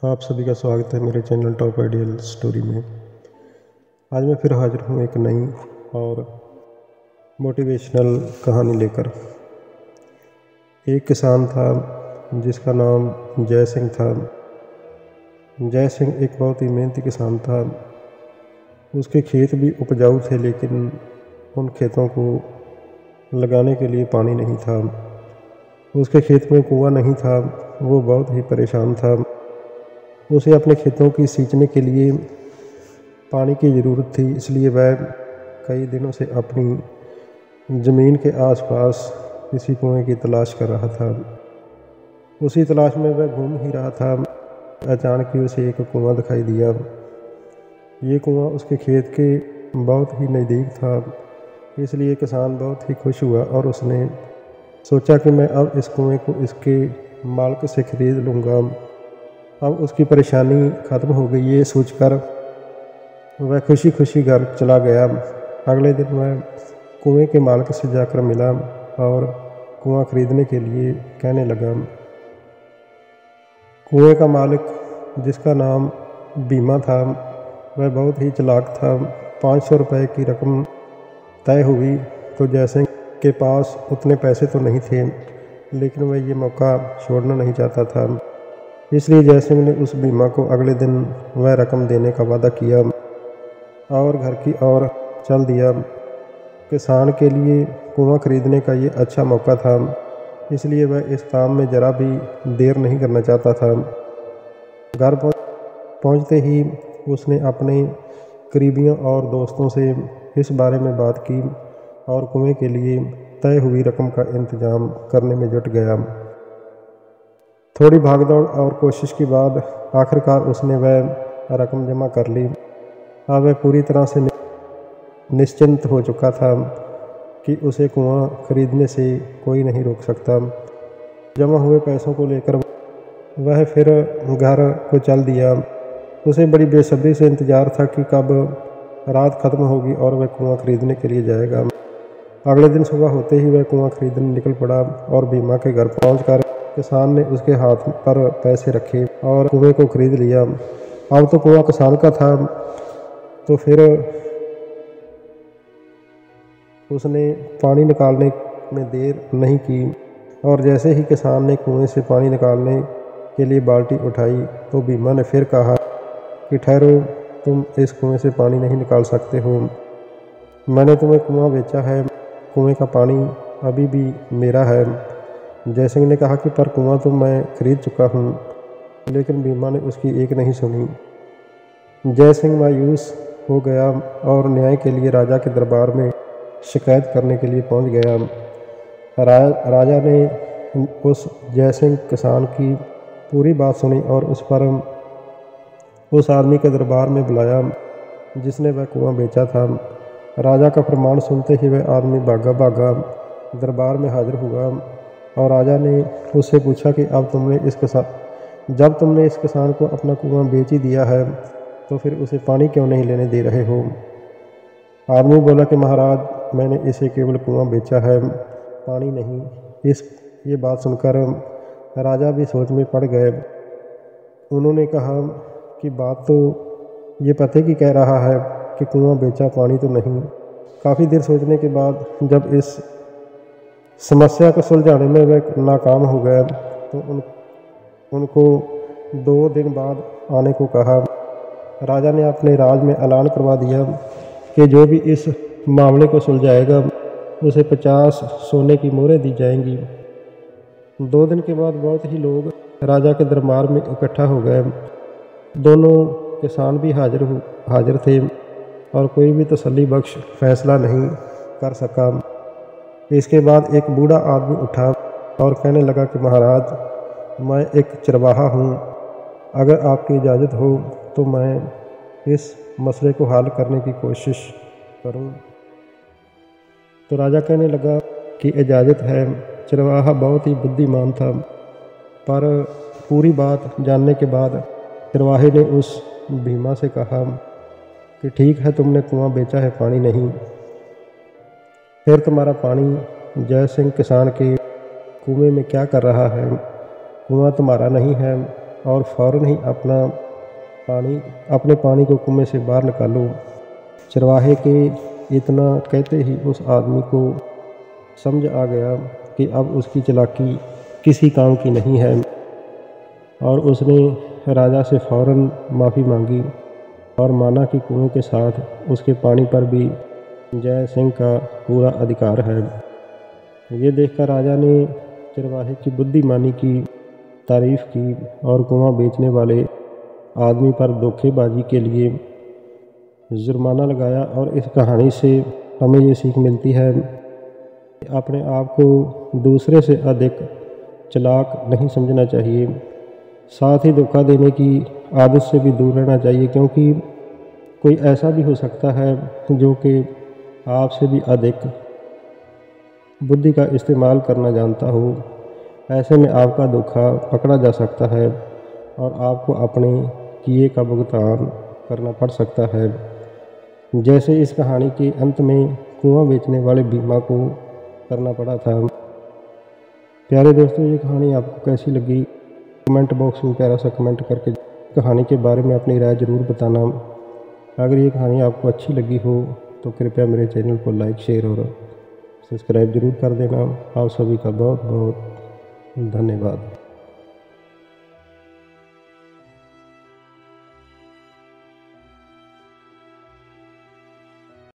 आप सभी का स्वागत है मेरे चैनल टॉप आइडियल स्टोरी में। आज मैं फिर हाजिर हूँ एक नई और मोटिवेशनल कहानी लेकर। एक किसान था जिसका नाम जय सिंह था। जय सिंह एक बहुत ही मेहनती किसान था। उसके खेत भी उपजाऊ थे, लेकिन उन खेतों को लगाने के लिए पानी नहीं था। उसके खेत में कुआं नहीं था। वो बहुत ही परेशान था। उसे अपने खेतों की सींचने के लिए पानी की ज़रूरत थी, इसलिए वह कई दिनों से अपनी ज़मीन के आसपास किसी कुएं की तलाश कर रहा था। उसी तलाश में वह घूम ही रहा था। अचानक ही उसे एक कुआं दिखाई दिया। ये कुआं उसके खेत के बहुत ही नज़दीक था, इसलिए किसान बहुत ही खुश हुआ और उसने सोचा कि मैं अब इस कुएं को इसके मालिक से ख़रीद लूँगा। अब उसकी परेशानी ख़त्म हो गई। ये सोचकर वह खुशी खुशी घर चला गया। अगले दिन वह कुएं के मालिक से जाकर मिला और कुआं खरीदने के लिए कहने लगा। कुएं का मालिक, जिसका नाम बीमा था, वह बहुत ही चालाक था। 500 रुपये की रकम तय हुई तो जयसिंह के पास उतने पैसे तो नहीं थे, लेकिन वह ये मौका छोड़ना नहीं चाहता था। इसलिए जयसिंह ने उस बीमा को अगले दिन वह रकम देने का वादा किया और घर की ओर चल दिया। किसान के लिए कुआं खरीदने का ये अच्छा मौका था, इसलिए वह इस काम में ज़रा भी देर नहीं करना चाहता था। घर पहुंचते ही उसने अपने करीबियों और दोस्तों से इस बारे में बात की और कुएं के लिए तय हुई रकम का इंतज़ाम करने में जुट गया। थोड़ी भागदौड़ और कोशिश के बाद आखिरकार उसने वह रकम जमा कर ली। अब वह पूरी तरह से निश्चिंत हो चुका था कि उसे कुआं खरीदने से कोई नहीं रोक सकता। जमा हुए पैसों को लेकर वह फिर घर को चल दिया। उसे बड़ी बेसब्री से इंतज़ार था कि कब रात ख़त्म होगी और वह कुआं खरीदने के लिए जाएगा। अगले दिन सुबह होते ही वह कुआं खरीदने निकल पड़ा और बीमा के घर पहुंचकर किसान ने उसके हाथ पर पैसे रखे और कुएं को खरीद लिया। अब तो कुआं किसान का था, तो फिर उसने पानी निकालने में देर नहीं की और जैसे ही किसान ने कुएं से पानी निकालने के लिए बाल्टी उठाई तो बीमा ने फिर कहा कि ठहरो, तुम इस कुएं से पानी नहीं निकाल सकते हो। मैंने तुम्हें कुआं बेचा है, कुएं का पानी अभी भी मेरा है। जयसिंह ने कहा कि पर कुआं तो मैं खरीद चुका हूँ, लेकिन बीमा ने उसकी एक नहीं सुनी। जयसिंह मायूस हो गया और न्याय के लिए राजा के दरबार में शिकायत करने के लिए पहुँच गया। राजा ने उस जयसिंह किसान की पूरी बात सुनी और उस आदमी के दरबार में बुलाया जिसने वह कुआं बेचा था। राजा का फरमान सुनते ही वह आदमी भागा भागा दरबार में हाजिर हुआ और राजा ने उससे पूछा कि जब तुमने इस किसान को अपना कुआं बेच ही दिया है, तो फिर उसे पानी क्यों नहीं लेने दे रहे हो। आदमी बोला कि महाराज, मैंने इसे केवल कुआं बेचा है, पानी नहीं। ये बात सुनकर राजा भी सोच में पड़ गए। उन्होंने कहा कि बात तो ये पते की कह रहा है कि कुआं बेचा, पानी तो नहीं। काफ़ी देर सोचने के बाद जब इस समस्या को सुलझाने में वह नाकाम हो गए तो उनको 2 दिन बाद आने को कहा। राजा ने अपने राज में ऐलान करवा दिया कि जो भी इस मामले को सुलझाएगा उसे 50 सोने की मोहरें दी जाएंगी। 2 दिन के बाद बहुत ही लोग राजा के दरबार में इकट्ठा हो गए। दोनों किसान भी हाजिर थे और कोई भी तसल्ली बख्श फैसला नहीं कर सका। इसके बाद एक बूढ़ा आदमी उठा और कहने लगा कि महाराज, मैं एक चरवाहा हूँ, अगर आपकी इजाज़त हो तो मैं इस मसले को हल करने की कोशिश करूँ। तो राजा कहने लगा कि इजाज़त है। चरवाहा बहुत ही बुद्धिमान था, पर पूरी बात जानने के बाद चरवाहे ने उस बीमा से कहा कि ठीक है, तुमने कुआं बेचा है, पानी नहीं। फिर तुम्हारा पानी जयसिंह किसान के कुएं में क्या कर रहा है? कुआं तुम्हारा नहीं है, और फ़ौरन ही अपने पानी को कुएं से बाहर निकालो। चरवाहे के इतना कहते ही उस आदमी को समझ आ गया कि अब उसकी चालाकी किसी काम की नहीं है, और उसने राजा से फ़ौरन माफ़ी मांगी और माना कि कुएं के साथ उसके पानी पर भी जय सिंह का पूरा अधिकार है। ये देखकर राजा ने चरवाहे की बुद्धिमानी की तारीफ़ की और कुआं बेचने वाले आदमी पर धोखेबाजी के लिए जुर्माना लगाया। और इस कहानी से हमें ये सीख मिलती है कि अपने आप को दूसरे से अधिक चालाक नहीं समझना चाहिए। साथ ही धोखा देने की आदत से भी दूर रहना चाहिए, क्योंकि कोई ऐसा भी हो सकता है जो कि आपसे भी अधिक बुद्धि का इस्तेमाल करना जानता हो। ऐसे में आपका धोखा पकड़ा जा सकता है और आपको अपने किए का भुगतान करना पड़ सकता है, जैसे इस कहानी के अंत में कुआं बेचने वाले बीमा को करना पड़ा था। प्यारे दोस्तों, ये कहानी आपको कैसी लगी? कमेंट बॉक्स में प्यारा सा कमेंट करके कहानी के बारे में अपनी राय ज़रूर बताना। अगर ये कहानी आपको अच्छी लगी हो तो कृपया मेरे चैनल को लाइक, शेयर और सब्सक्राइब ज़रूर कर देना। आप सभी का बहुत बहुत धन्यवाद।